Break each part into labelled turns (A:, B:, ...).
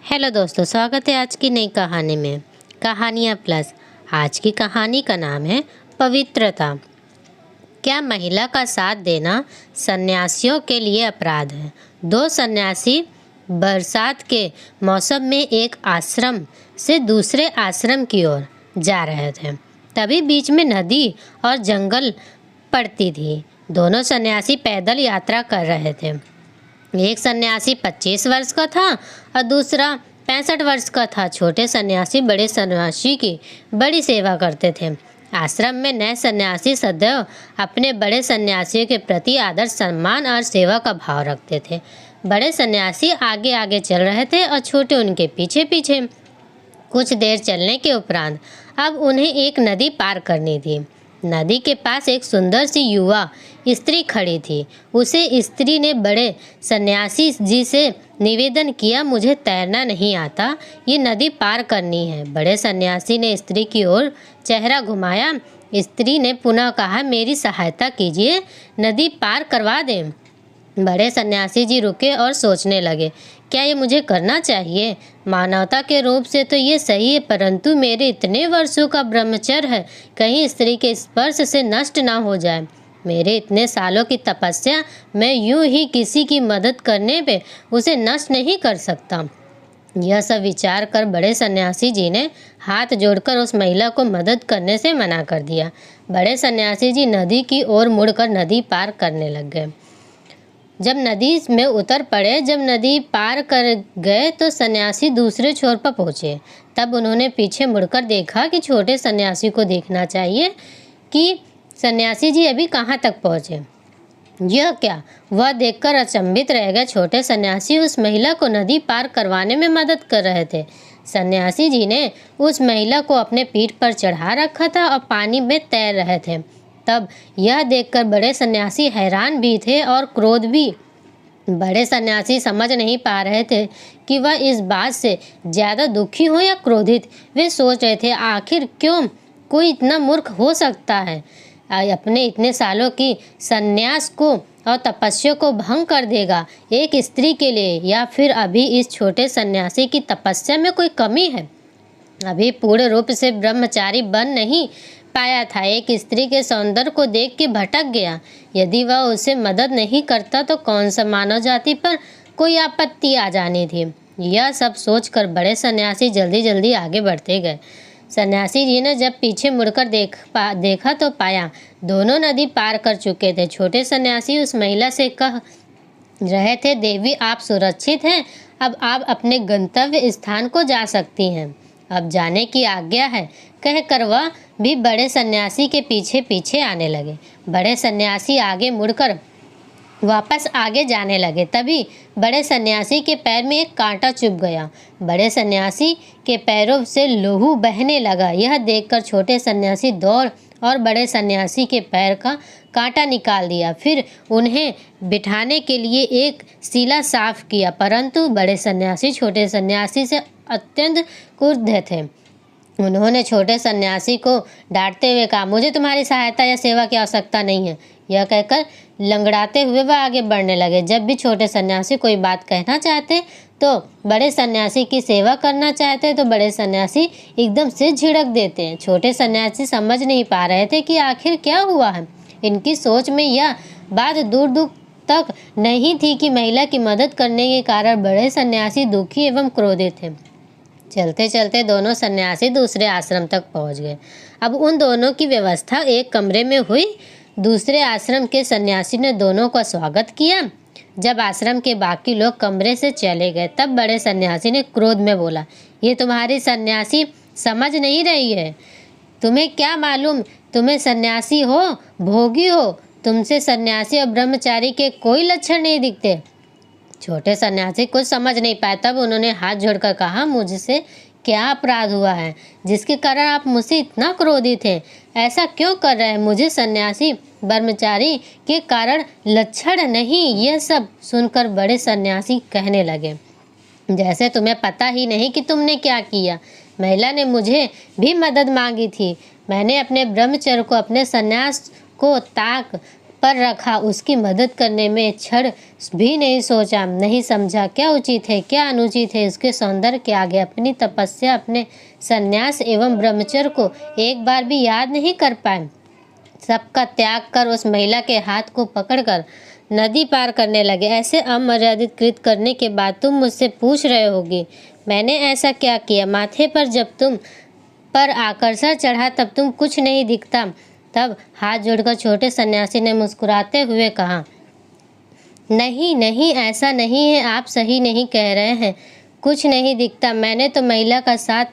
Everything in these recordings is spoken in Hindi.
A: हेलो दोस्तों, स्वागत है आज की नई कहानी में। कहानियाँ प्लस। आज की कहानी का नाम है पवित्रता। क्या महिला का साथ देना सन्यासियों के लिए अपराध है? दो सन्यासी बरसात के मौसम में एक आश्रम से दूसरे आश्रम की ओर जा रहे थे। तभी बीच में नदी और जंगल पड़ती थी। दोनों सन्यासी पैदल यात्रा कर रहे थे। एक सन्यासी 25 वर्ष का था और दूसरा 65 वर्ष का था। छोटे सन्यासी बड़े सन्यासी की बड़ी सेवा करते थे। आश्रम में नए सन्यासी सदैव अपने बड़े सन्यासियों के प्रति आदर, सम्मान और सेवा का भाव रखते थे। बड़े सन्यासी आगे आगे चल रहे थे और छोटे उनके पीछे पीछे। कुछ देर चलने के उपरांत अब उन्हें एक नदी पार करनी थी। नदी के पास एक सुंदर सी युवा स्त्री खड़ी थी। उसे स्त्री ने बड़े सन्यासी जी से निवेदन किया, मुझे तैरना नहीं आता, ये नदी पार करनी है। बड़े सन्यासी ने स्त्री की ओर चेहरा घुमाया। स्त्री ने पुनः कहा, मेरी सहायता कीजिए, नदी पार करवा दें। बड़े सन्यासी जी रुके और सोचने लगे, क्या ये मुझे करना चाहिए? मानवता के रूप से तो ये सही है, परंतु मेरे इतने वर्षों का ब्रह्मचर्य है, कहीं स्त्री के स्पर्श से नष्ट ना हो जाए। मेरे इतने सालों की तपस्या, मैं यूं ही किसी की मदद करने पे उसे नष्ट नहीं कर सकता। यह सब विचार कर बड़े सन्यासी जी ने हाथ जोड़कर उस महिला को मदद करने से मना कर दिया। बड़े सन्यासी जी नदी की ओर मुड़कर नदी पार करने लग गए। जब नदी में उतर पड़े, जब नदी पार कर गए तो सन्यासी दूसरे छोर पर पहुँचे। तब उन्होंने पीछे मुड़कर देखा कि छोटे सन्यासी को देखना चाहिए कि सन्यासी जी अभी कहाँ तक पहुँचे। यह क्या, वह देखकर अचंभित रह गए। छोटे सन्यासी उस महिला को नदी पार करवाने में मदद कर रहे थे। सन्यासी जी ने उस महिला को अपने पीठ पर चढ़ा रखा था और पानी में तैर रहे थे। तब यह देखकर बड़े सन्यासी हैरान भी थे और क्रोध भी। बड़े सन्यासी समझ नहीं पा रहे थे कि वह इस बात से ज़्यादा दुखी हो या क्रोधित। वे सोच रहे थे, आखिर क्यों कोई इतना मूर्ख हो सकता है, अपने इतने सालों की सन्यास को और तपस्या को भंग कर देगा एक स्त्री के लिए, या फिर अभी इस छोटे सन्यासी की तपस्या में कोई कमी है? अभी पूर्ण रूप से ब्रह्मचारी बन नहीं पाया था, एक स्त्री के सौंदर्य को देख के भटक गया। यदि वह उसे मदद नहीं करता तो कौन सा मानव जाति पर कोई आपत्ति आ जानी थी। यह सब सोचकर बड़े सन्यासी जल्दी जल्दी आगे बढ़ते गए। सन्यासी जी ने जब पीछे मुड़कर देखा तो पाया दोनों नदी पार कर चुके थे। छोटे सन्यासी उस महिला से कह रहे थे, देवी आप सुरक्षित हैं, अब आप अपने गंतव्य स्थान को जा सकती हैं, अब जाने की आज्ञा है। कहकर वह भी बड़े सन्यासी के पीछे पीछे आने लगे। बड़े सन्यासी आगे मुड़कर वापस आगे जाने लगे। तभी बड़े सन्यासी के पैर में एक कांटा चुभ गया। बड़े सन्यासी के पैरों से लहू बहने लगा। यह देखकर छोटे सन्यासी दौड़ और बड़े सन्यासी के पैर का कांटा निकाल दिया। फिर उन्हें बिठाने के लिए एक सीला साफ किया, परंतु बड़े सन्यासी छोटे सन्यासी से अत्यंत क्रुद्ध थे। उन्होंने छोटे सन्यासी को डांटते हुए कहा, मुझे तुम्हारी सहायता या सेवा की आवश्यकता नहीं है। यह कहकर लंगड़ाते हुए वह आगे बढ़ने लगे। जब भी छोटे सन्यासी कोई बात कहना चाहते तो बड़े सन्यासी की सेवा करना चाहते तो बड़े सन्यासी एकदम से झिड़क देते हैं। छोटे सन्यासी समझ नहीं पा रहे थे कि आखिर क्या हुआ है। इनकी सोच में यह बात दूर दूर तक नहीं थी कि महिला की मदद करने के कारण बड़े सन्यासी दुखी एवं क्रोधित थे। चलते चलते दोनों सन्यासी दूसरे आश्रम तक पहुंच गए। अब उन दोनों की व्यवस्था एक कमरे में हुई। दूसरे आश्रम के सन्यासी ने दोनों का स्वागत किया। जब आश्रम के बाकी लोग कमरे से चले गए तब बड़े सन्यासी ने क्रोध में बोला, ये तुम्हारी सन्यासी समझ नहीं रही है। तुम्हें क्या मालूम, तुम्हें सन्यासी हो, भोगी हो, तुमसे सन्यासी और ब्रह्मचारी के कोई लक्षण नहीं दिखते। छोटे सन्यासी कुछ समझ नहीं पाए। तब उन्होंने हाथ जोड़कर कहा, मुझसे क्या अपराध हुआ है जिसके कारण आप मुझसे इतना क्रोधित हैं? ऐसा क्यों कर रहे हैं? मुझे सन्यासी ब्रह्मचारी के कारण लक्षण नहीं। यह सब सुनकर बड़े सन्यासी कहने लगे, जैसे तुम्हें पता ही नहीं कि तुमने क्या किया। महिला ने मुझे भी मदद मांगी थी। मैंने अपने ब्रह्मचर्य को, अपने सन्यास को पर रखा, उसकी मदद करने में क्षण भी नहीं सोचा, नहीं समझा क्या उचित है क्या अनुचित है। उसके सौंदर्य के आगे अपनी तपस्या, अपने संन्यास एवं ब्रह्मचर्य को एक बार भी याद नहीं कर पाए। सबका त्याग कर उस महिला के हाथ को पकड़कर नदी पार करने लगे। ऐसे अमर्यादित कृत करने के बाद तुम मुझसे पूछ रहे होगी मैंने ऐसा क्या किया। माथे पर जब तुम पर आकर्षण चढ़ा तब तुम कुछ नहीं दिखता। तब हाथ जोड़कर छोटे सन्यासी ने मुस्कुराते हुए कहा, नहीं नहीं, ऐसा नहीं है, आप सही नहीं कह रहे हैं, कुछ नहीं दिखता। मैंने तो महिला का साथ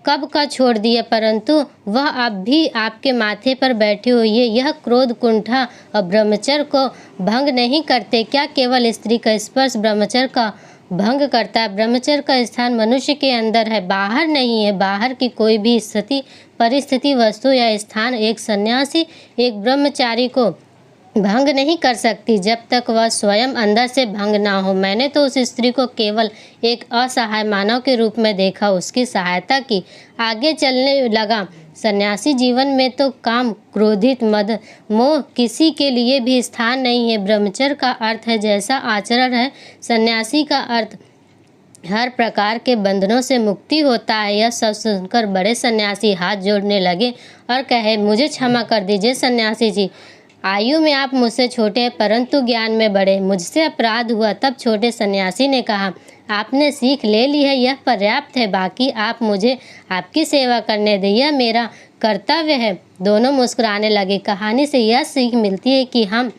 A: कब का छोड़ दिया, परंतु वह अब भी आपके माथे पर बैठी हुई है। यह क्रोध, कुंठा और ब्रह्मचर्य को भंग नहीं करते क्या? केवल स्त्री का स्पर्श ब्रह्मचर्य का भंग करता है। ब्रह्मचर्य का स्थान मनुष्य के अंदर है, बाहर नहीं है। बाहर की कोई भी स्थिति, परिस्थिति, वस्तु या स्थान एक सन्यासी, एक ब्रह्मचारी को भंग नहीं कर सकती जब तक वह स्वयं अंदर से भंग ना हो। मैंने तो उस स्त्री को केवल एक असहाय मानव के रूप में देखा, उसकी सहायता की, आगे चलने लगा। सन्यासी जीवन में तो काम, क्रोधित, मद, मोह किसी के लिए भी स्थान नहीं है। ब्रह्मचर्य का अर्थ है जैसा आचरण है, सन्यासी का अर्थ हर प्रकार के बंधनों से मुक्ति होता है। यह सब सुनकर बड़े सन्यासी हाथ जोड़ने लगे और कहे, मुझे क्षमा कर दीजिए सन्यासी जी, आयु में आप मुझसे छोटे हैं परंतु ज्ञान में बड़े, मुझसे अपराध हुआ। तब छोटे सन्यासी ने कहा, आपने सीख ले ली है, यह पर्याप्त है, बाकी आप मुझे आपकी सेवा करने दें, यह मेरा कर्तव्य है। दोनों मुस्कुराने लगे। कहानी से यह सीख मिलती है कि हम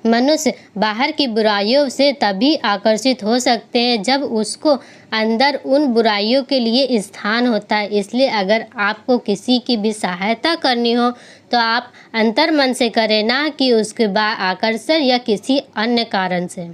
A: मनुष्य बाहर की बुराइयों से तभी आकर्षित हो सकते हैं जब उसको अंदर उन बुराइयों के लिए स्थान होता है। इसलिए अगर आपको किसी की भी सहायता करनी हो तो आप अंतर्मन से करें, ना कि उसके बाद आकर्षण या किसी अन्य कारण से।